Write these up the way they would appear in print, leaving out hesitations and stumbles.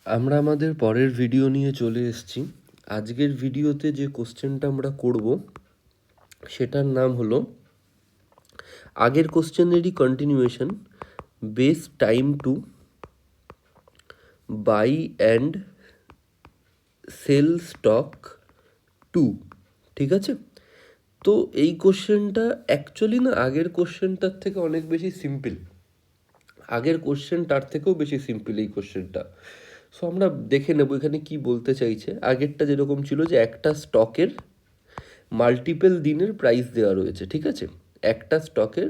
আমরা আমাদের পরের ভিডিও নিয়ে চলে এসেছি। আজকের ভিডিওতে যে কোশ্চেনটা আমরা করব সেটার নাম হলো আগের কোশ্চেনেরই continuation, best time to buy and sell stock two. ঠিক আছে, তো এই কোশ্চেনটা অ্যাকচুয়ালি না আগের কোশ্চেনটার থেকে অনেক বেশি সিম্পল। আগের কোশ্চেনটার থেকেও বেশি সিম্পল এই কোশ্চেনটা। সো আমরা দেখে নেব এখানে কি বলতে চাইছে। আগেরটা যেরকম ছিল যে একটা স্টকের মাল্টিপল দিনের প্রাইস দেওয়া রয়েছে, ঠিক আছে, একটা স্টকের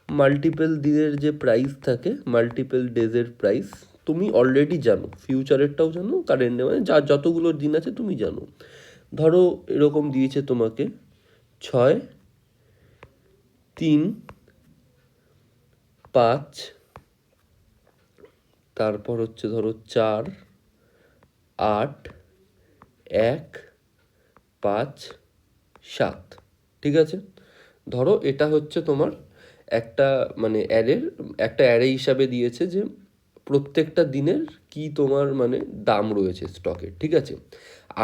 মাল্টিপল দিনের যে প্রাইস থাকে, মাল্টিপল ডেজের প্রাইস তুমি অলরেডি জানো, ফিউচারেরটাও জানো, কারেন্ট মানে যা যতগুলো দিন আছে তুমি জানো। ধরো এরকম দিয়েছে তোমাকে 6, 3, 5, তারপর হচ্ছে ধরো 4, 8, 1, 5, 7। ঠিক আছে, ধরো এটা হচ্ছে তোমার একটা মানে একটা অ্যারে হিসাবে দিয়েছে যে প্রত্যেকটা দিনের কি তোমার মানে দাম রয়েছে স্টকের। ঠিক আছে,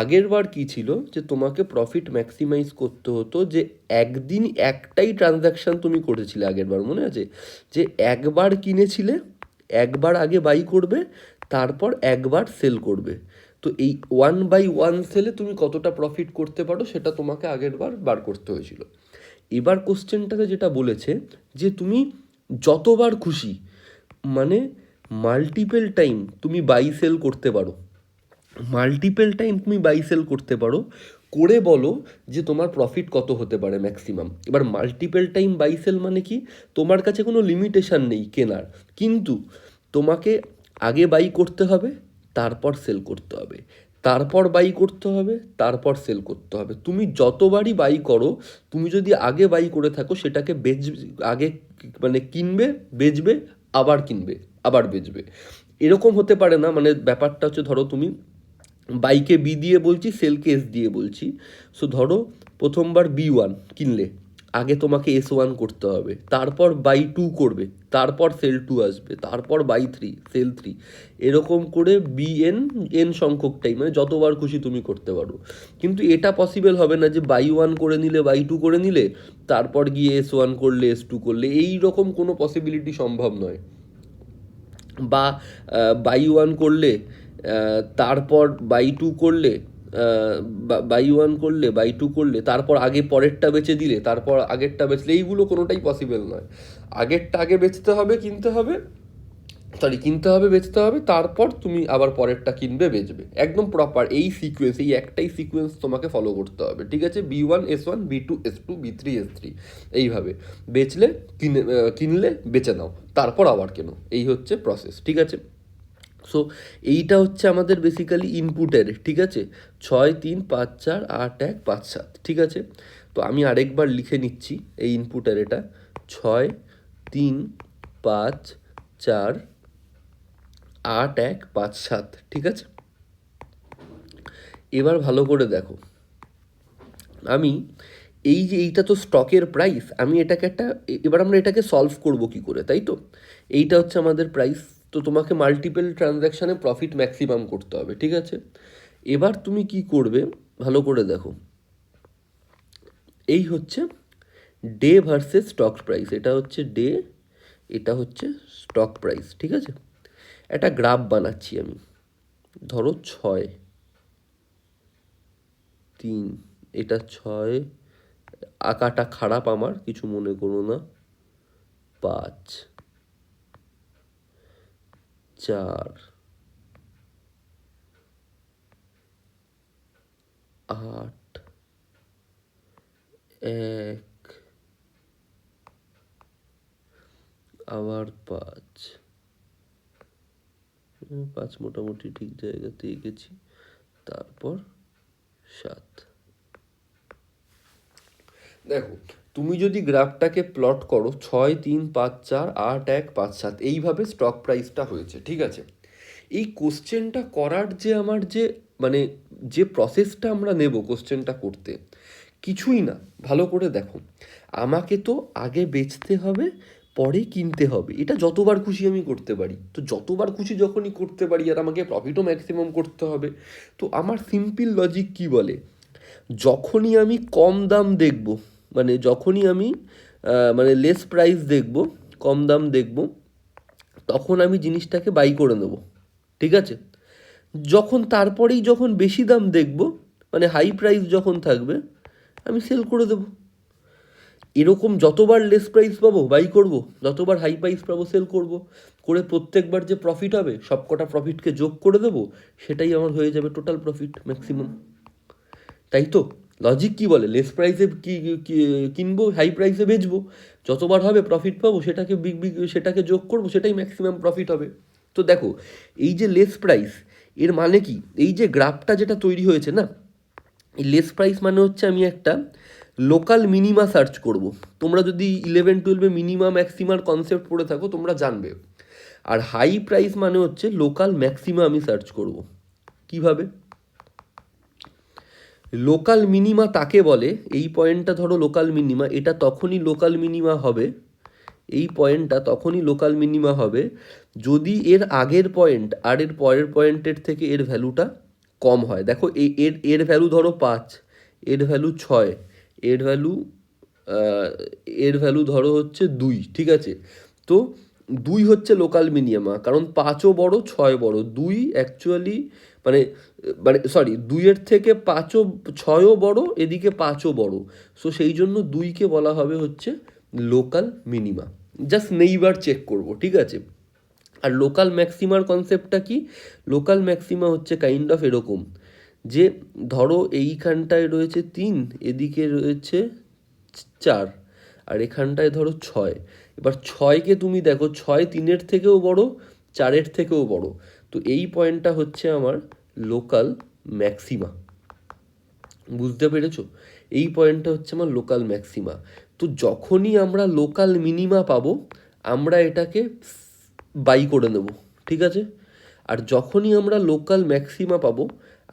আগের বার কি ছিল যে তোমাকে প্রফিট ম্যাক্সিমাইজ করতে হতো, যে একদিন একটাই ট্রানজ্যাকশান তুমি করেছিলে আগের বার, মনে আছে, যে একবার কিনেছিলে, একবার আগে বাই করবে, তারপর একবার সেল করবে। তো এই 1/1 সেলে তুমি কতটা প্রফিট করতে পারো সেটা তোমাকে আগের বার বার করতে হয়েছিল। এবার কোশ্চেনটাতে যেটা বলেছে যে তুমি যতবার খুশি মানে মাল্টিপল টাইম তুমি বাই সেল করতে পারো, মাল্টিপল টাইম তুমি বাই সেল করতে পারো, করে বলো যে তোমার প্রফিট কত হতে পারে ম্যাক্সিমাম। এবার মাল্টিপল টাইম বাই সেল মানে কি, তোমার কাছে কোনো লিমিটেশন নেই কেনার, কিন্তু তোমাকে আগে বাই করতে হবে, তারপর সেল করতে হবে, তারপর বাই করতে হবে, তারপর সেল করতে হবে। তুমি যতবারই বাই করো, তুমি যদি আগে বাই করে থাকো সেটাকে আগে মানে কিনবে, বেচবে, আবার কিনবে, আবার বেচবে। এরকম হতে পারে না, মানে ব্যাপারটা হচ্ছে ধরো তুমি বাইকে বি দিয়ে বলছি, সেলকে এস দিয়ে বলছি। সো ধরো প্রথমবার B1 কিনলে, আগে তোমাকে S1 করতে হবে, তারপর বাই 2 করবে, তারপর সেল 2 আসবে, তারপর বাই 3 সেল 3, এরকম করে এন সংখ্যক টাইম মানে যতবার খুশি তুমি করতে পারো। কিন্তু এটা পসিবল হবে না যে বাই 1 করে নিলে, বাই 2 করে নিলে, তারপর গিয়ে S1 করলে, S2 করলে, এই রকম কোনো পসিবিলিটি সম্ভব নয়। বা বাই 1 করলে তারপর বাই 2 করলে, বাই 1 করলে, বাই 2 করলে, তারপর আগে পরেরটা বেচে দিলে, তারপর আগেরটা বেচলে, এইগুলো কোনোটাই পসিবল নয়। আগেরটা আগে বেচতে হবে, কিনতে হবে, বেচতে হবে, তারপর তুমি আবার পরেরটা কিনবে, বেচবে, একদম প্রপার এই সিকোয়েন্স, এই একটাই সিকোয়েন্স তোমাকে ফলো করতে হবে। ঠিক আছে, B1 S1, B2 S2, B3 S3, এইভাবে বেচলে, কিনলে বেচে নাও, তারপর আবার কেনো, এই হচ্ছে প্রসেস। ঠিক আছে, সো এইটা হচ্ছে আমাদের বেসিক্যালি ইনপুটের। ঠিক আছে, 6, 3, 5, 4, 8, 1, 5, 7। ঠিক আছে, তো আমি আরেকবার লিখে নিচ্ছি এই ইনপুটের এটা, 6, 3, 5, 4, 8, 1, 5, 7। ঠিক আছে, এবার ভালো করে দেখো, আমি এই যে এইটা তো স্টকের প্রাইস, আমি এটাকে এবার আমরা এটাকে সলভ করব কি করে, তাই তো, এইটা হচ্ছে আমাদের প্রাইস। তো তোমাকে মাল্টিপল ট্রানজ্যাকশানে প্রফিট ম্যাক্সিমাম করতে হবে। ঠিক আছে, এবার তুমি কি করবে ভালো করে দেখো, এই হচ্ছে ডে ভার্সেস স্টক প্রাইস, এটা হচ্ছে ডে, এটা হচ্ছে স্টক প্রাইস। ঠিক আছে, একটা গ্রাফ বানাচ্ছি আমি, ধরো 6, 3, এটা 6, আঁকাটা খারাপ আমার, কিছু মনে করো না, 5, 4, 8, 1, আবার 5, 5 মোটামুটি ঠিক জায়গাতেই গেছি, তারপর 7। দেখো, তুমি যদি গ্রাফটাকে প্লট করো, 6, 3, 5, 4, 8, 1, 5, 7, এইভাবে স্টক প্রাইসটা হয়েছে। ঠিক আছে, এই কোশ্চেনটা করার যে আমার যে মানে যে প্রসেসটা আমরা নেব কোশ্চেনটা করতে, কিছুই না, ভালো করে দেখো, আমাকে তো আগে বেচতে হবে, পরে কিনতে হবে, এটা যতবার খুশি আমি করতে পারি। তো যতবার খুশি যখনই করতে পারি আর আমাকে প্রফিটও ম্যাক্সিমাম করতে হবে, তো আমার সিম্পল লজিক কি বলে, যখনই আমি কম দাম দেখব, মানে যখনই আমি মানে লেস প্রাইস দেখব, কম দাম দেখব, তখন আমি জিনিসটাকে বাই করে নেব, ঠিক আছে। যখন তারপরেই যখন বেশি দাম দেখব, মানে হাই প্রাইস যখন থাকবে, আমি সেল করে দেবো। এরকম যতবার লেস প্রাইস পাবো বাই করব, যতবার হাই প্রাইস পাবো সেল করব, করে প্রত্যেকবার যে প্রফিট হবে সব কটা প্রফিটকে যোগ করে দেবো, সেটাই আমার হয়ে যাবে টোটাল প্রফিট ম্যাক্সিমাম। তাই তো লজিক কি বলে, লেস প্রাইসে কিনবো, হাই প্রাইসে বেচবো, যতবার হবে প্রফিট পাবো সেটাকে সেটাকে যোগ করবো, সেটাই ম্যাক্সিমাম প্রফিট হবে। তো দেখো, এই যে লেস প্রাইস, এর মানে কি, এই যে গ্রাফটা যেটা তৈরি হয়েছে না, এই লেস প্রাইস মানে হচ্ছে আমি একটা লোকাল মিনিমা সার্চ করব। তোমরা যদি 11-12-এ মিনিমা ম্যাক্সিমার কনসেপ্ট পড়ে থাকো তোমরা জানবে। আর হাই প্রাইস মানে হচ্ছে লোকাল ম্যাক্সিমা আমি সার্চ করব। কিভাবে? লোকাল মিনিমা তাকে বলে, এই পয়েন্টটা ধরো লোকাল মিনিমা, এটা তখনই লোকাল মিনিমা হবে, এই পয়েন্টটা তখনই লোকাল মিনিমা হবে যদি এর আগের পয়েন্ট আর এর পরের পয়েন্টের থেকে এর ভ্যালুটা কম হয়। দেখো এর এর ভ্যালু ধরো 5, এর ভ্যালু 6, এর ভ্যালু এর ভ্যালু ধরো হচ্ছে 2, ঠিক আছে। তো 2 হচ্ছে লোকাল মিনিমা, কারণ 5ও বড় 6 বড়, 2 অ্যাকচুয়ালি মানে মানে সরি 2-এর থেকে 6ও বড়, এদিকে 5ও বড়, সো সেই জন্য 2কে বলা হবে হচ্ছে local minima. Just neighbour check করব, ঠিক আছে। আর লোকাল ম্যাক্সিমার কনসেপ্টটা কি, লোকাল ম্যাক্সিমা হচ্ছে কাইন্ড অফ এরকম, যে ধরো এইখানটায় রয়েছে 3, এদিকে রয়েছে 4, আর এখানটায় ধরো 6। এবার 6কে তুমি দেখো, 6 3-এর থেকেও বড়, 4-এর থেকেও বড়, তো এই পয়েন্টটা হচ্ছে আমার লোকাল ম্যাক্সিমা। বুঝতে পেরেছো? এই পয়েন্টটা হচ্ছে আমার লোকাল ম্যাক্সিমা। তো যখনই আমরা লোকাল মিনিমা পাবো আমরা এটাকে বাই করে নেব, ঠিক আছে। আর যখনই আমরা লোকাল ম্যাক্সিমা পাবো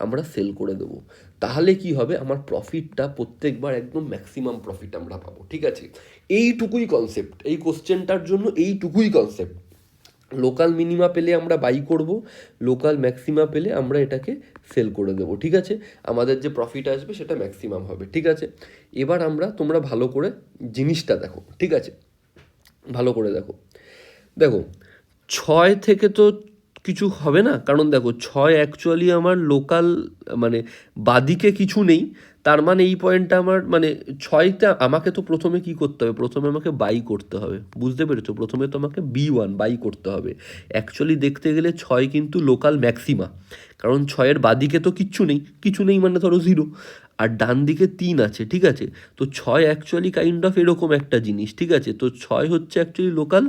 আমরা সেল করে দেবো। তাহলে কি হবে, আমার প্রফিটটা প্রত্যেকবার একদম ম্যাক্সিমাম প্রফিট আমরা পাবো, ঠিক আছে। এইটুকুই কনসেপ্ট, এই কোশ্চেনটার জন্য এইটুকুই কনসেপ্ট। লোকাল মিনিমা পেলে আমরা বাই করব, লোকাল ম্যাক্সিমা পেলে আমরা এটাকে সেল করে দেবো, ঠিক আছে। আমাদের যে প্রফিট আসবে সেটা ম্যাক্সিমাম হবে, ঠিক আছে। এবার তোমরা ভালো করে জিনিসটা দেখো, ঠিক আছে, ভালো করে দেখো। দেখো 6 থেকে তো কিছু হবে না, কারণ দেখো 6 অ্যাকচুয়ালি আমার লোকাল, মানে বাদিকে কিছু নেই, তার মানে এই পয়েন্টটা আমার মানে 6টা আমাকে তো প্রথমে কি করতে হবে, প্রথমে আমাকে বাই করতে হবে, বুঝতে পেরেছো? প্রথমে তো আমাকে B1 বাই করতে হবে। অ্যাকচুয়ালি দেখতে গেলে 6 কিন্তু লোকাল ম্যাক্সিমা, কারণ 6-এর বাদিকে তো কিচ্ছু নেই, কিছু নেই মানে ধরো 0, আর ডান দিকে 3 আছে, ঠিক আছে। তো 6 অ্যাকচুয়ালি কাইন্ড অফ এরকম একটা জিনিস, ঠিক আছে। তো 6 হচ্ছে অ্যাকচুয়ালি লোকাল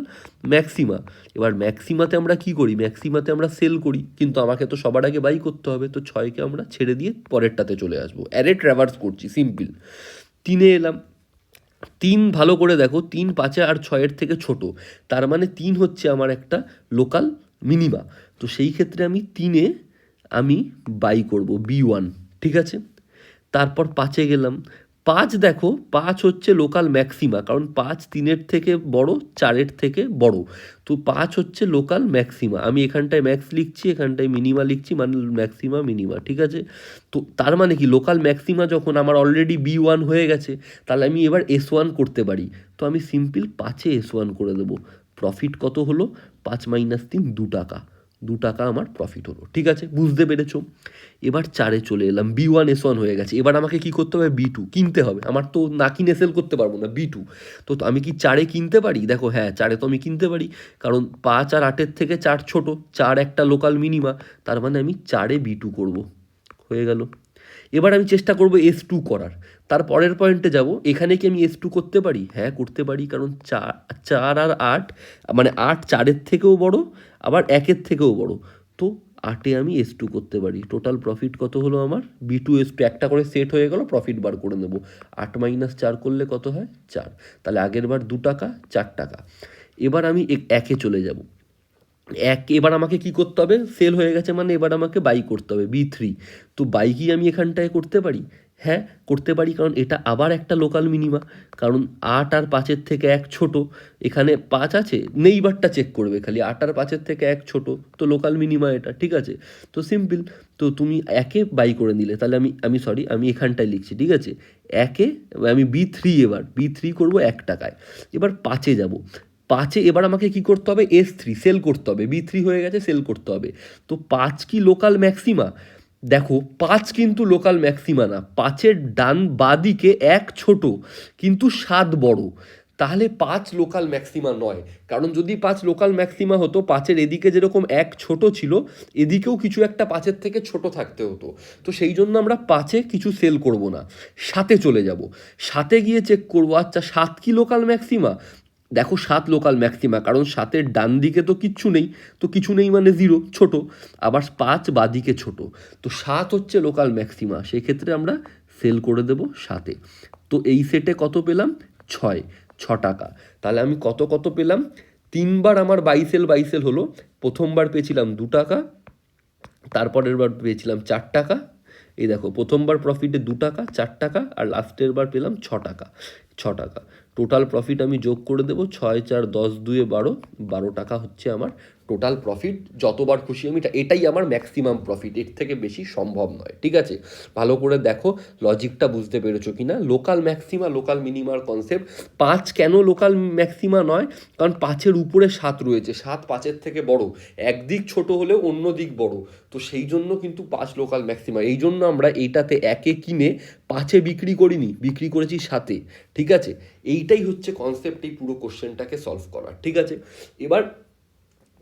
ম্যাক্সিমা। এবার ম্যাক্সিমাতে আমরা কি করি, ম্যাক্সিমাতে আমরা সেল করি, কিন্তু আমাকে তো সবার আগে বাই করতে হবে, তো 6কে আমরা ছেড়ে দিয়ে পরেরটাতে চলে আসবো, অ্যারে ট্র্যাভার্স করছি, সিম্পল। 3-এ এলাম, 3 ভালো করে দেখো, 3 5 আর 6-এর থেকে ছোট, তার মানে 3 হচ্ছে আমার একটা লোকাল মিনিমা। তো সেই ক্ষেত্রে আমি 3-এ আমি বাই করব B1, ঠিক আছে। তারপর 5-এ গেলাম, 5 দেখো, 5 হচ্ছে লোকাল ম্যাক্সিমা, কারণ 5 3-এর থেকে বড়, 4-এর থেকে বড়, তো 5 হচ্ছে লোকাল ম্যাক্সিমা। আমি এখানটায় ম্যাক্স লিখছি, এখানটায় মিনিমা লিখছি, মানে ম্যাক্সিমা মিনিমা, ঠিক আছে। তো তার মানে কি, লোকাল ম্যাক্সিমা যখন আমার অলরেডি B1 হয়ে গেছে, তাহলে আমি এবার S1 করতে পারি। তো আমি সিম্পল 5-এ S1 করে দেবো। প্রফিট কত হলো, 5 - 3 2 টাকা, 2 টাকা আমার প্রফিট হলো, ঠিক আছে, বুঝতে পেরেছো? এবার 4-এ চলে এলাম, B1 S1 হয়ে গেছে, এবার আমাকে কি করতে হবে, B2 কিনতে হবে। আমার তো না কিনে সেল করতে পারবো না, B2। তো আমি কি 4-এ কিনতে পারি? দেখো হ্যাঁ, 4-এ তো আমি কিনতে পারি, কারণ 5 আর 8-এর থেকে 4 ছোট, 4 একটা লোকাল মিনিমা, তার মানে আমি 4-এ B2 করব, হয়ে গেল। এবার আমি চেষ্টা করব S2 করার। তার পরের পয়েন্টে যাব, এখানে কি আমি S2 করতে পারি? হ্যাঁ করতে পারি, কারণ 4 আর 8, মানে 8 4-এর থেকেও বড়, আবার 1-এর থেকেও বড়, তো 8-এ আমি S2 করতে পারি। টোটাল প্রফিট কত হলো আমার, B2 S2 একটা করে সেট হয়ে গেল, প্রফিট বার করে নেব। 8 - 4 করলে কত হয়, 4, তাহলে আগের বার 2 টাকা, 4 টাকা। এবার আমি 1-এ চলে যাব, এবার আমাকে কি করতে হবে, সেল হয়ে গেছে মানে এবার আমাকে বাই করতে হবে, B3। তো বাই কি আমি এখানটায় করতে পারি? হ্যাঁ করতে পারি, কারণ এটা আবার একটা লোকাল মিনিমা, কারণ 8 আর 5-এর থেকে 1 ছোট, এখানে 5 আছে, নেইবারটা চেক করবে খালি, 8 আর 5-এর থেকে 1 ছোট, তো লোকাল মিনিমা এটা, ঠিক আছে। তো সিম্পল, তো তুমি একে বাই করে নিলে, তাহলে আমি এখানটায় লিখছি, ঠিক আছে, একে আমি B3, এবার B3 করবো 1 টাকায়। এবার 5-এ যাব, 5-এ এবার আমাকে কি করতে হবে, S3 সেল করতে হবে, B3 হয়ে গেছে, সেল করতে হবে। তো 5 কি লোকাল ম্যাক্সিমা? দেখো 5 কিন্তু লোকাল ম্যাক্সিমা না, 5-এর ডান বাদিকে 1 ছোট কিন্তু 7 বড়, তাহলে 5 লোকাল ম্যাক্সিমা নয়। কারণ যদি 5 লোকাল ম্যাক্সিমা হতো, 5-এর এদিকে যেরকম 1 ছোট ছিল, এদিকেও কিছু একটা 5-এর থেকে ছোট থাকতে হতো। তো সেই জন্য আমরা 5-এ কিছু সেল করব না, 7-এ চলে যাব, 7-এ গিয়ে চেক করবো, আচ্ছা 7 কি লোকাল ম্যাক্সিমা? দেখো 7 লোকাল ম্যাক্সিমা, কারণ 7-এর ডান দিকে তো কিচ্ছু নেই, তো কিছু নেই মানে 0, ছোট, আবার 5 বাদিকে ছোট, তো 7 হচ্ছে লোকাল ম্যাক্সিমা, সেক্ষেত্রে আমরা সেল করে দেব 7-এ। তো এই সেটে কত পেলাম, 6 টাকা। তাহলে আমি কত কত পেলাম, 3বার আমার বাইসেল হলো, প্রথমবার পেয়েছিলাম 2 টাকা, তারপরের বার পেয়েছিলাম 4 টাকা, এই দেখো প্রথমবার প্রফিটে 2 টাকা, 4 টাকা, আর লাস্টের বার পেলাম 6 টাকা, 6 টাকা। টোটাল প্রফিট আমি যোগ করে দেবো, 6 4 10 2 12, 12 টাকা হচ্ছে আমার টোটাল প্রফিট। যতবার খুশি আমি, এটাই আমার ম্যাক্সিমাম প্রফিট, এর থেকে বেশি সম্ভব নয়, ঠিক আছে। ভালো করে দেখো লজিকটা বুঝতে পেরেছো কি না, লোকাল ম্যাক্সিমা লোকাল মিনিমার কনসেপ্ট। 5 কেন লোকাল ম্যাক্সিমা নয়, কারণ 5-এর উপরে 7 রয়েছে, 7 5-এর থেকে বড়, একদিক ছোট হলেও অন্য দিক বড়, তো সেই জন্য কিন্তু 5 লোকাল ম্যাক্সিমা। এই জন্য আমরা এইটাতে 1-এ কিনে 5-এ বিক্রি করিনি, বিক্রি করেছি 7-এ, ঠিক আছে। এইটাই হচ্ছে কনসেপ্ট এই পুরো কোশ্চেনটাকে সলভ করার, ঠিক আছে। এবার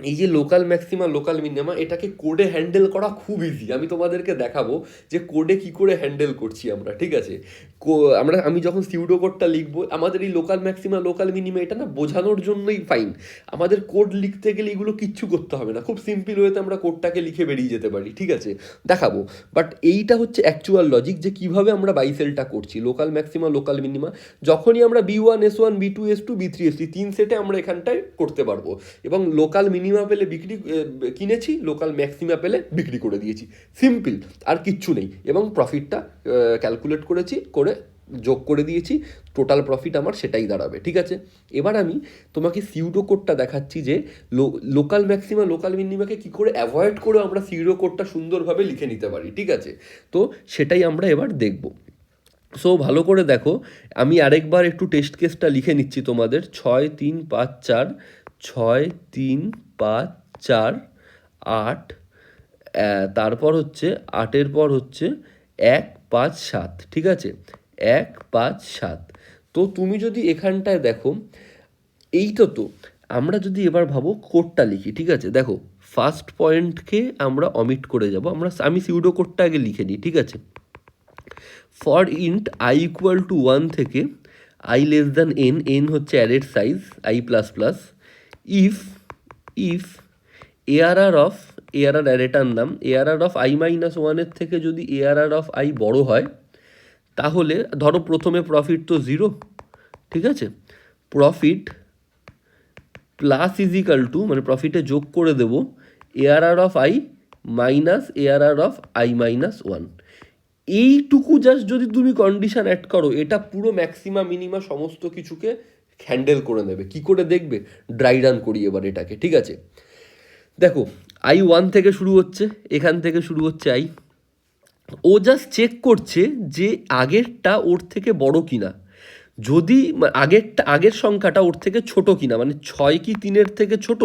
এই যে লোকাল ম্যাক্সিমা লোকাল মিনিমা, এটাকে কোডে হ্যান্ডেল করা খুব ইজি, আমি তোমাদেরকে দেখাবো যে কোডে কি করে হ্যান্ডেল করছি আমরা, ঠিক আছে। আমি যখন সিউডো কোডটা লিখবো, আমাদের এই লোকাল ম্যাক্সিমা লোকাল মিনিমা এটা না বোঝানোর জন্যই ফাইন, আমাদের কোড লিখতে গেলে এগুলো কিচ্ছু করতে হবে না, খুব সিম্পল ওয়েতে আমরা কোডটাকে লিখে বেরিয়ে যেতে পারি, ঠিক আছে, দেখাবো। বাট এইটা হচ্ছে অ্যাকচুয়াল লজিক, যে কিভাবে আমরা বাইসেলটা করছি, লোকাল ম্যাক্সিমা লোকাল মিনিমা যখনই আমরা B1 S1 B2 S2 B3 S3 3 সেটে আমরা এখানটায় করতে পারবো, এবং লোকাল মিনিমা পেলে কিনেছি, লোকাল ম্যাক্সিমা পেলে বিক্রি করে দিয়েছি, সিম্পল, আর কিচ্ছু নেই। এবং প্রফিটটা ক্যালকুলেট করেছি, করে যোগ করে দিয়েছি, টোটাল প্রফিট আমার সেটাই দাঁড়াবে, ঠিক আছে। এবার আমি তোমাকে সিউডো কোডটা দেখাচ্ছি, যে লোকাল ম্যাক্সিমা লোকাল মিনিমাকে কী করে অ্যাভয়েড করে আমরা সিউডো কোডটা সুন্দরভাবে লিখে নিতে পারি, ঠিক আছে। তো সেটাই আমরা এবার দেখব। সো ভালো করে দেখো, আমি আরেকবার একটু টেস্ট কেসটা লিখে নিচ্ছি তোমাদের, 6 3 5 4, 6 3 5 4 8, তারপর হচ্ছে 8-এর পর হচ্ছে 1 5 7, ঠিক আছে, 1 5 7। তো তুমি যদি এখানটায় দেখো, এইটা তো আমরা যদি এবার ভাবো কোডটা লিখি, ঠিক আছে, দেখো ফার্স্ট পয়েন্টকে আমরা অমিট করে যাব, আমি সিউডো কোডটা আগে লিখে নিই, ঠিক আছে। For int i equal to 1 থেকে i less than n, n হচ্ছে অ্যারের size i plus plus, if ARR অ্যারেটার নাম, এআরআর অফ i মাইনাস 1-এর থেকে যদি এআরআর অফ i বড় হয়, তাহলে ধরো প্রথমে প্রফিট তো 0, ঠিক আছে, প্রফিট প্লাস ইজিক্যাল টু, মানে প্রফিটে যোগ করে দেব ARR of i minus ARR of i minus 1। এইটুকু জাস্ট যদি তুমি কন্ডিশন অ্যাড করো, এটা পুরো ম্যাক্সিমা মিনিমা সমস্ত কিছুকে হ্যান্ডেল করে নেবে। কি করে দেখবে, ড্রাই রান করি এবার এটাকে, ঠিক আছে। দেখো i1 থেকে শুরু হচ্ছে, এখান থেকে শুরু হচ্ছে ও জাস্ট চেক করছে যে আগেরটা ওর থেকে বড় কিনা, যদি আগের সংখ্যাটা ওর থেকে ছোট কিনা, মানে 6 কি 3-এর থেকে ছোট,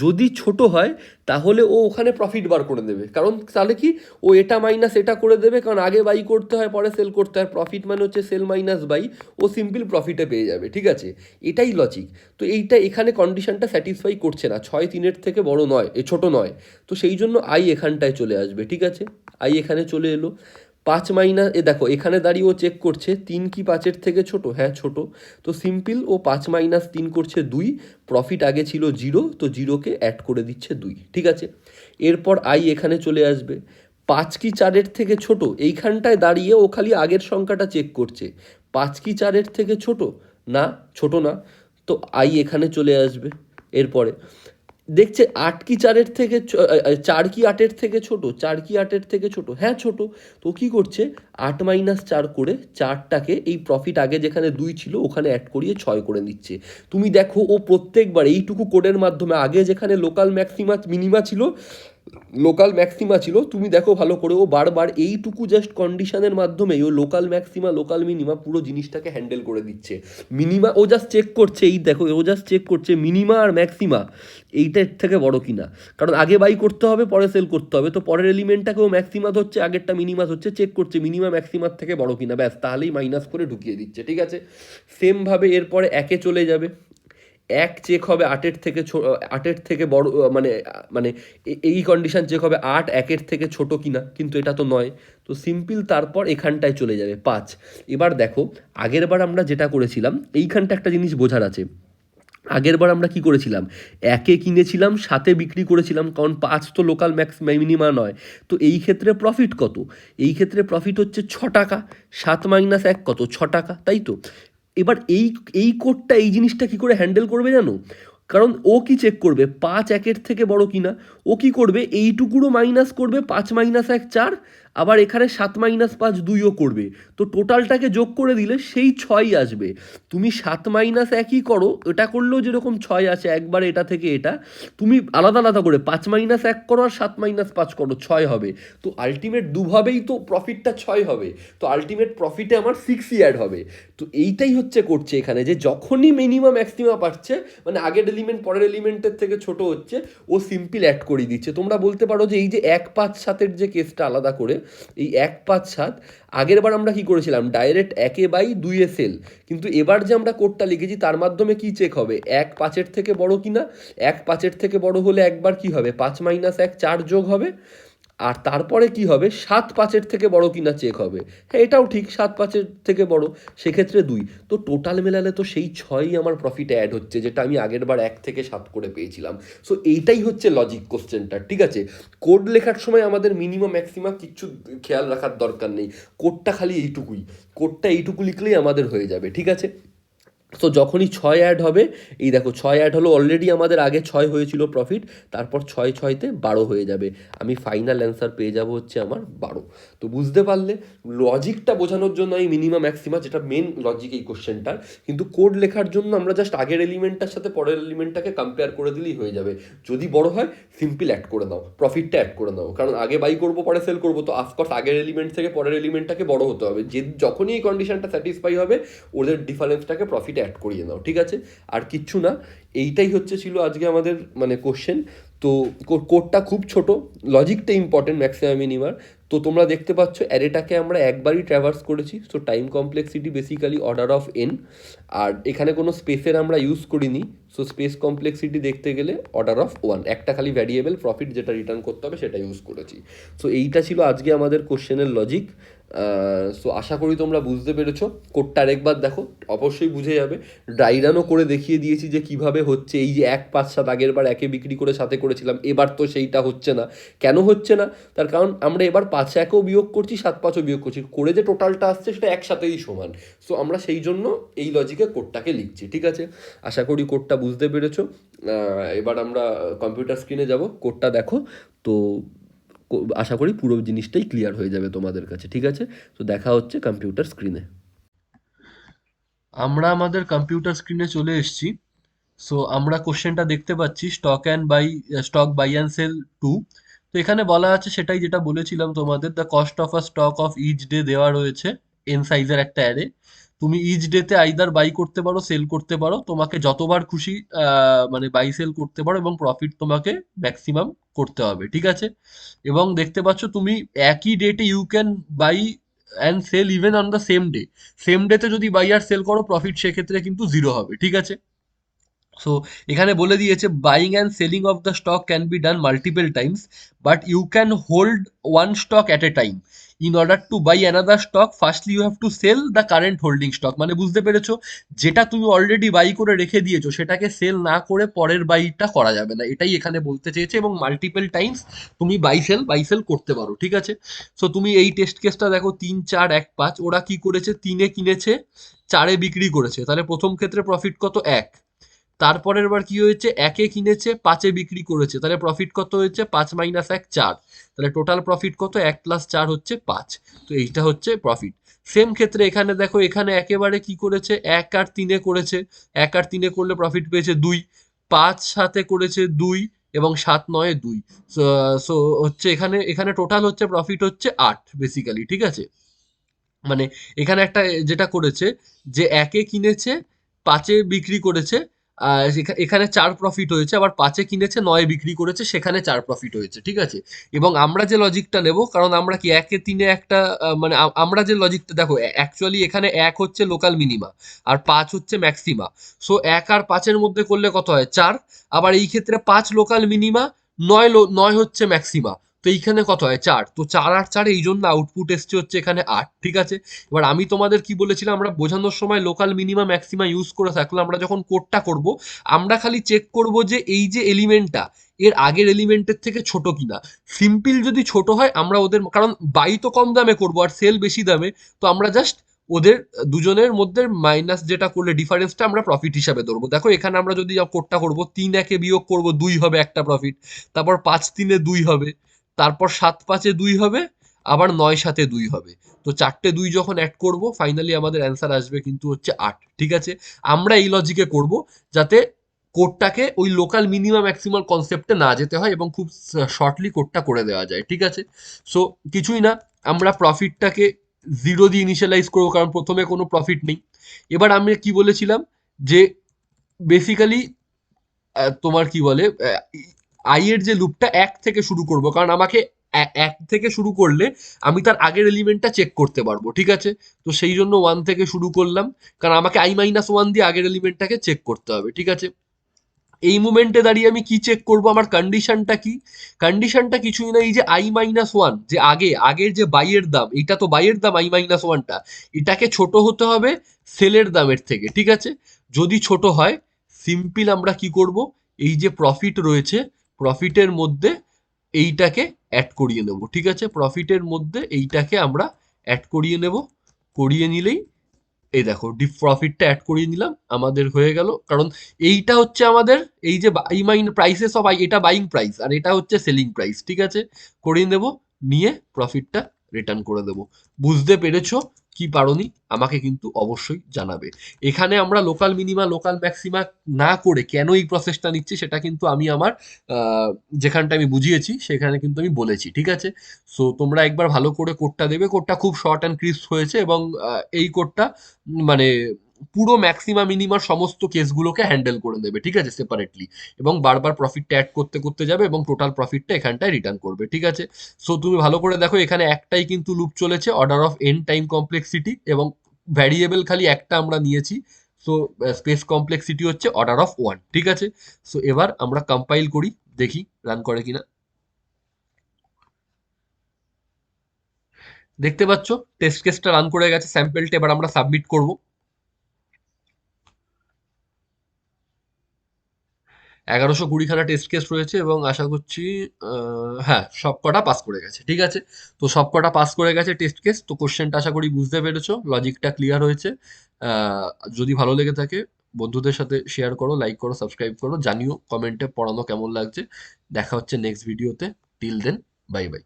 যদি ছোট হয় তাহলে ও ওখানে প্রফিট বার করে দেবে, কারণ তাহলে কি ও এটা মাইনাস এটা করে দেবে, কারণ আগে বাই করতে হয় পরে সেল করতে হয়, প্রফিট মানে হচ্ছে সেল মাইনাস বাই, ও সিম্পল প্রফিটে পেয়ে যাবে, ঠিক আছে, এটাই লজিক। তো এইটা এখানে কন্ডিশনটা স্যাটিসফাই করছে না, 6 3-এর থেকে বড় নয়, ছোট নয়, তো সেই জন্য এখানটায় চলে আসবে, ঠিক আছে, এখানে চলে এলো। 5 মাইনাস, দেখো এখানে দাঁড়িয়ে ও চেক করছে 3 কি 5-এর থেকে ছোট, হ্যাঁ ছোট, তো সিম্পল ও 5 মাইনাস 3 করছে 2, প্রফিট আগে ছিল 0, তো 0কে অ্যাড করে দিচ্ছে 2, ঠিক আছে। এরপর এখানে চলে আসবে, 5 কি 4-এর থেকে ছোট, এইখানটায় দাঁড়িয়ে ও খালি আগের সংখ্যাটা চেক করছে, 5 কি 4-এর থেকে ছোট না, ছোট না, তো এখানে চলে আসবে। এরপরে দেখছে 8 কি 4-এর থেকে 4 কি 8-এর থেকে ছোট, 4 কি 8-এর থেকে ছোট, হ্যাঁ ছোট। তো কি করছে, 8 মাইনাস 4 করে 4টাকে এই প্রফিট আগে যেখানে 2 ছিল ওখানে অ্যাড করিয়ে 6 করে নিচ্ছে। তুমি দেখো ও প্রত্যেকবার এইটুকু কোডের মাধ্যমে, আগে যেখানে লোকাল ম্যাক্সিমা মিনিমা ছিল, লোকাল ম্যাক্সিমা ছিল, তুমি দেখো ভালো করে, ও বারবার এইটুকু জাস্ট কন্ডিশনের মাধ্যমেই ও লোকাল ম্যাক্সিমা লোকাল মিনিমা পুরো জিনিসটাকে হ্যান্ডেল করে দিচ্ছে। মিনিমা ও জাস্ট চেক করছে, এই দেখো ও জাস্ট চেক করছে মিনিমা আর ম্যাক্সিমা এইটা এর থেকে বড় কিনা, কারণ আগে বাই করতে হবে পরে সেল করতে হবে, তো পরের এলিমেন্টটাকে ও ম্যাক্সিমা ধরছে, আগেরটা মিনিমা ধরছে, চেক করছে মিনিমা ম্যাক্সিমার থেকে বড় কিনা, ব্যাস তাহলেই মাইনাস করে ঢুকিয়ে দিচ্ছে। ঠিক আছে, সেমভাবে এরপরে একে চলে যাবে, এক চেক হবে 8-এর থেকে 8-এর থেকে বড়, মানে মানে এই কন্ডিশন চেক হবে 8 1-এর থেকে ছোট কিনা, কিন্তু এটা তো নয়। তো সিম্পল, তারপর এখানটায় চলে যাবে 5। এবার দেখো আগের বার আমরা যেটা করেছিলাম, এইখানটা একটা জিনিস বোঝার আছে। আগের বার আমরা কি করেছিলাম, একে কিনেছিলাম 7-এ বিক্রি করেছিলাম, কারণ 5 তো লোকাল ম্যাক্স মিনিমা নয়। তো এই ক্ষেত্রে প্রফিট কত, এই ক্ষেত্রে প্রফিট হচ্ছে 6 টাকা, 7 মাইনাস 1 কত, 6 টাকা, তাই তো। এবার এই এই কোডটা এই জিনিসটা কি করে হ্যান্ডেল করবে জানো, কারণ ও কি চেক করবে 5 1-এর থেকে বড় কিনা, ও কি করবে এইটুকুরও মাইনাস করবে, 5 মাইনাস 1 4, আবার এখানে 7 মাইনাস 5 2ও করবে, তো টোটালটাকে যোগ করে দিলে সেই 6ই আসবে। তুমি 7 মাইনাস 1ই করো, এটা করলেও যেরকম 6 আছে একবারে এটা থেকে এটা, তুমি আলাদা আলাদা করে 5 মাইনাস 1 করো আর 7 মাইনাস 5 করো, 6 হবে। তো আলটিমেট দুভাবেই তো প্রফিটটা 6 হবে, তো আলটিমেট প্রফিটে আমার 6ই অ্যাড হবে। তো এইটাই হচ্ছে করছে এখানে, যে যখনই মিনিমাম ম্যাক্সিমা পাচ্ছে, মানে আগের এলিমেন্ট পরের এলিমেন্টের থেকে ছোট হচ্ছে, ও সিম্পল অ্যাড করে দিচ্ছে। তোমরা বলতে পারো যে এই যে 1 5 7-এর যে কেসটা আলাদা করে, এই 1 5 7 আগের বার আমরা কি করেছিলাম, ডাইরেক্ট 1-এ বাই 2-এ সেল, কিন্তু এবার যে আমরা কোডটা লিখেছি তার মাধ্যমে কি চেক হবে, 1 5-এর থেকে বড় কিনা, 1 5-এর থেকে বড় হলে একবার কি হবে 5 মাইনাস 1 4 যোগ হবে, আর তারপরে কি হবে 7 5-এর থেকে বড় কিনা চেক হবে, হ্যাঁ এটাও ঠিক 7 5-এর থেকে বড়, সেক্ষেত্রে 2, তো টোটাল মেলালে তো সেই 6ই আমার প্রফিটে অ্যাড হচ্ছে, যেটা আমি আগের বার 1 থেকে 7 করে পেয়েছিলাম। সো এইটাই হচ্ছে লজিক কোশ্চেনটা। ঠিক আছে, কোড লেখার সময় আমাদের মিনিমাম ম্যাক্সিমাম কিচ্ছু খেয়াল রাখার দরকার নেই, কোডটা খালি এইটুকুই, কোডটা এইটুকু লিখলেই আমাদের হয়ে যাবে। ঠিক আছে, তো যখনই 6 অ্যাড হবে, এই দেখো 6 অ্যাড হলো, অলরেডি আমাদের আগে 6 হয়েছিল প্রফিট, তারপর 6 6-তে 12 হয়ে যাবে, আমি ফাইনাল অ্যান্সার পেয়ে যাব হচ্ছে আমার 12। তো বুঝতে পারলে লজিকটা বোঝানোর জন্য এই মিনিমাম ম্যাক্সিমা, যেটা মেন লজিক এই কোশ্চেনটার, কিন্তু কোড লেখার জন্য আমরা জাস্ট আগের এলিমেন্টটার সাথে পরের এলিমেন্টটাকে কম্পেয়ার করে দিলেই হয়ে যাবে। যদি বড় হয় সিম্পল অ্যাড করে নাও, প্রফিটটা অ্যাড করে নাও, কারণ আগে বাই করবো পরে সেল করবো, তো অফকোর্স আগের এলিমেন্ট থেকে পরের এলিমেন্টটাকে বড় হতে হবে, যে যখনই এই কন্ডিশনটা স্যাটিসফাই হবে ওদের ডিফারেন্সটাকে প্রফিটে অ্যাড করিয়ে নাও। ঠিক আছে, আর কিচ্ছু না, এইটাই হচ্ছে ছিল আজকে আমাদের মানে কোশ্চেন। তো কোডটা খুব ছোট, লজিকটা ইম্পর্টেন্ট ম্যাক্সিমাম মিনিমার। তো তোমরা দেখতে পাচ্ছ অ্যারেটাকে আমরা একবারই ট্র্যাভার্স করেছি, so time complexity basically order of N, আর এখানে কোনো স্পেসের আমরা ইউজ করিনি, সো স্পেস কমপ্লেক্সিটি দেখতে গেলে অর্ডার অফ 1, একটা খালি ভ্যারিয়েবল প্রফিট যেটা রিটার্ন করতে হবে সেটা ইউজ করেছি। সো এইটা ছিল আজকে আমাদের কোশ্চেনের লজিক। সো আশা করি তোমরা বুঝতে পেরেছো। কোডটা আরেকবার দেখো, অবশ্যই বুঝে যাবে। ড্রাইরানও করে দেখিয়ে দিয়েছি যে কিভাবে হচ্ছে, এই যে 1 5 7 আগের বার 1-এ বিক্রি করে 7-এ করেছিলাম, এবার তো সেইটা হচ্ছে না। কেন হচ্ছে না, তার কারণ আমরা এবার 5 1-ও বিয়োগ করছি, 7 5-ও বিয়োগ করছি, করে যে টোটালটা আসছে সেটা একসাথেই সমান। সো আমরা সেই জন্য এই লজিকে কোডটাকে লিখছি। ঠিক আছে, আশা করি কোডটা বুঝতে পেরেছো। এবার আমরা কম্পিউটার স্ক্রিনে যাব, কোডটা দেখো। তো আশা করি পুরো জিনিসটাই ক্লিয়ার হয়ে যাবে তোমাদের কাছে। ঠিক আছে, তো দেখা হচ্ছে কম্পিউটার স্ক্রিনে। আমরা আমাদের কম্পিউটার স্ক্রিনে চলে এসেছি। সো আমরা কোশ্চেনটা দেখতে পাচ্ছি, stock buy and sell two. তো এখানে বলা আছে সেটাই যেটা বলেছিলাম তোমাদের, the cost of a stock of each day দেওয়া রয়েছে এন সাইজের একটা অ্যারে। তুমি ইচ ডেতে আইদার বাই করতে পারো সেল করতে পারো, তোমাকে যতবার খুশি মানে বাই সেল করতে পারো, এবং প্রফিট তোমাকে ম্যাক্সিমাম করতে হবে। ঠিক আছে, এবং দেখতে পাচ্ছ তুমি একই ডেটে you can buy and sell even on the same day. Same ডেতে যদি বাই আর সেল করো প্রফিট সেক্ষেত্রে কিন্তু জিরো হবে। ঠিক আছে, সো এখানে বলে দিয়েছে buying and selling of the stock can be done multiple times, but you can hold one stock at a time. In order to buy another stock firstly you have to sell the current holding stock. মানে বুঝতে পেরেছো, যেটা তুমি already by করে রেখে দিয়েছো সেটাকে sell না করে পরের বাইটা করা যাবে না, এটাই এখানে বলতে চেয়েছে। এবং মাল্টিপল টাইমস তুমি বাই সেল করতে পারো। ঠিক আছে, সো তুমি এই টেস্ট কেসটা দেখো, 3 4 1 5, ওরা কি করেছে 3-এ কিনেছে 4-এ বিক্রি করেছে, তাহলে প্রথম ক্ষেত্রে প্রফিট কত 1, তারপরের বার কি হয়েছে, 1 এ কিনেছে 5 এ বিক্রি করেছে, তাহলে প্রফিট কত হয়েছে, 5 মাইনাস 1 4, তাহলে টোটাল প্রফিট কত, 1 প্লাস 4 হচ্ছে 5। তো এইটা হচ্ছে প্রফিট। সেম ক্ষেত্রে এখানে দেখো, এখানে একেবারে কি করেছে, 1 আর 3 এ করেছে, 1 আর 3 এ করলে প্রফিট পেয়েছে 2, 5 7 এ করেছে 2 এবং 7 9 এ 2। সো সো হচ্ছে এখানে এখানে টোটাল হচ্ছে প্রফিট হচ্ছে 8 বেসিক্যালি, ঠিক আছে। মানে এখানে একটা যেটা করেছে, যে 1 এ কিনেছে 5 এ বিক্রি করেছে, এখানে 4 প্রফিট হয়েছে, আবার 5 এ কিনেছে 9 এ বিক্রি করেছে, সেখানে 4 প্রফিট হয়েছে, ঠিক আছে। এবং আমরা যে লজিকটা নেব, কারণ আমরা কি 1 এ 3 এ একটা মানে আমরা যে লজিকটা দেখো, অ্যাকচুয়ালি এখানে 1 হচ্ছে লোকাল মিনিমা আর 5 হচ্ছে ম্যাক্সিমা। সো 1 আর 5 এর মধ্যে করলে কত হয়, 4। আবার এই ক্ষেত্রে 5 লোকাল মিনিমা, 9 হচ্ছে ম্যাক্সিমা। তো এইখানে কত হয়, 4। তো 4 আর 4, এই জন্য আউটপুট এসছে হচ্ছে এখানে 8, ঠিক আছে। এবার আমি তোমাদের কি বলেছিলাম, আমরা বোঝানোর সময় লোকাল মিনিমা ম্যাক্সিমা ইউজ করে থাকলে আমরা যখন কোডটা করব, আমরা খালি চেক করব যে এই যে এলিমেন্টটা এর আগের এলিমেন্টের থেকে ছোট কিনা। সিম্পল যদি ছোট হয় আমরা ওদের, কারণ বাই তো কম দামে করবো আর সেল বেশি দামে, তো আমরা জাস্ট ওদের দুজনের মধ্যে মাইনাস যেটা করলে ডিফারেন্সটা আমরা প্রফিট হিসাবে ধরবো। দেখো এখানে আমরা যদি কোডটা করবো, 3 1 বিয়োগ করবো 2 হবে একটা প্রফিট, তারপর 5 3 2 হবে, তারপর 7 5 2 হবে, আবার 9 7 2 হবে। তো 4টে 2 যখন অ্যাড করব, ফাইনালি আমাদের অ্যান্সার আসবে কিন্তু হচ্ছে 8, ঠিক আছে। আমরা এই লজিকে করব যাতে কোডটাকে ওই লোকাল মিনিমাম ম্যাক্সিমাম কনসেপ্টে না যেতে হয় এবং খুব শর্টলি কোডটা করে দেওয়া যায়, ঠিক আছে। সো কিছুই না, আমরা প্রফিটটাকে 0 দিয়ে ইনিশিয়ালাইজ করবো, কারণ প্রথমে কোনো প্রফিট নেই। এবার আমি কি বলেছিলাম, যে বেসিক্যালি তোমার কি বলে, আই এর যে লুপটা 1 থেকে শুরু করব, কারণ আমাকে 1 থেকে শুরু করলে আমি তার আগের এলিমেন্টটা চেক করতে পারবো, ঠিক আছে। তো সেই জন্য 1 থেকে শুরু করলাম, কারণ আমাকে i-1 দিয়ে আগের এলিমেন্টটাকে চেক করতে হবে, ঠিক আছে। এই মুমেন্টে দাঁড়িয়ে আমি কি চেক করব, আমার কন্ডিশনটা কি, কন্ডিশনটা কিছুই না, এই যে i-1, যে আগের যে বাইয়ের দাম, এটা তো বাইয়ের দাম i-1টা, এটাকে ছোট হতে হবে সেলের দামের থেকে, ঠিক আছে। যদি ছোট হয়, সিম্পল আমরা কি করব, এই যে প্রফিট রয়েছে, প্রফিটের মধ্যে এইটাকে অ্যাড করিয়ে নেব, ঠিক আছে। প্রফিটের মধ্যে এইটাকে আমরা অ্যাড করিয়ে নেব, করিয়ে নিলেই এই দেখো ডিপ প্রফিটটা অ্যাড করিয়ে নিলাম, আমাদের হয়ে গেল। কারণ এইটা হচ্ছে আমাদের, এই যে buy mine prices of i, এটা বাইং প্রাইস আর এটা হচ্ছে সেলিং প্রাইস, ঠিক আছে। করিয়ে নেব, নিয়ে প্রফিটটা রিটার্ন করে দেব। বুঝতে পেরেছো কি পারোনি, আমাকে কিন্তু অবশ্যই জানাবে। এখানে আমরা লোকাল মিনিমা লোকাল ম্যাক্সিমা না করে কেন এই প্রসেসটা নিচ্ছি, সেটা কিন্তু আমি আমার যেখানটা আমি বুঝিয়েছি সেখানে কিন্তু আমি বলেছি, ঠিক আছে। সো তোমরা একবার ভালো করে কোডটা দেবে, কোডটা খুব শর্ট অ্যান্ড ক্রিস্প হয়েছে, এবং এই কোডটা মানে পুরো ম্যাক্সিমা মিনিমার সমস্ত কেসগুলোকে হ্যান্ডেল করে দেবে, ঠিক আছে, সেপারেটলি। এবং বারবার প্রফিটটা অ্যাড করতে করতে যাবে এবং টোটাল প্রফিটটা এখানটায় রিটার্ন করবে, ঠিক আছে। সো তুমি ভালো করে দেখো, এখানে একটাই কিন্তু লুপ চলেছে, order of N time complexity, এবং ভ্যারিয়েবল খালি একটা আমরা নিয়েছি। সো স্পেস কমপ্লেক্সিটি হচ্ছে অর্ডার অফ 1, ঠিক আছে। সো এবার আমরা কম্পাইল করি, দেখি রান করে কিনা। দেখতে পাচ্ছ টেস্ট কেসটা রান করে গেছে, স্যাম্পেলটা এবার আমরা সাবমিট করব। 1120 খানা টেস্ট কেস রয়েছে এবং আশা করছি হ্যাঁ সব কটা পাস করে গেছে, ঠিক আছে। তো সব কটা পাস করে গেছে টেস্ট কেস। তো কোশ্চেনটা আশা করি বুঝতে পেরেছো, লজিকটা ক্লিয়ার হয়েছে। আহ, যদি ভালো লেগে থাকে বন্ধুদের সাথে শেয়ার করো, লাইক করো, সাবস্ক্রাইব করো, জানিও কমেন্টে পড়ানো কেমন লাগছে। দেখা হচ্ছে নেক্সট ভিডিওতে। Till then, bye by.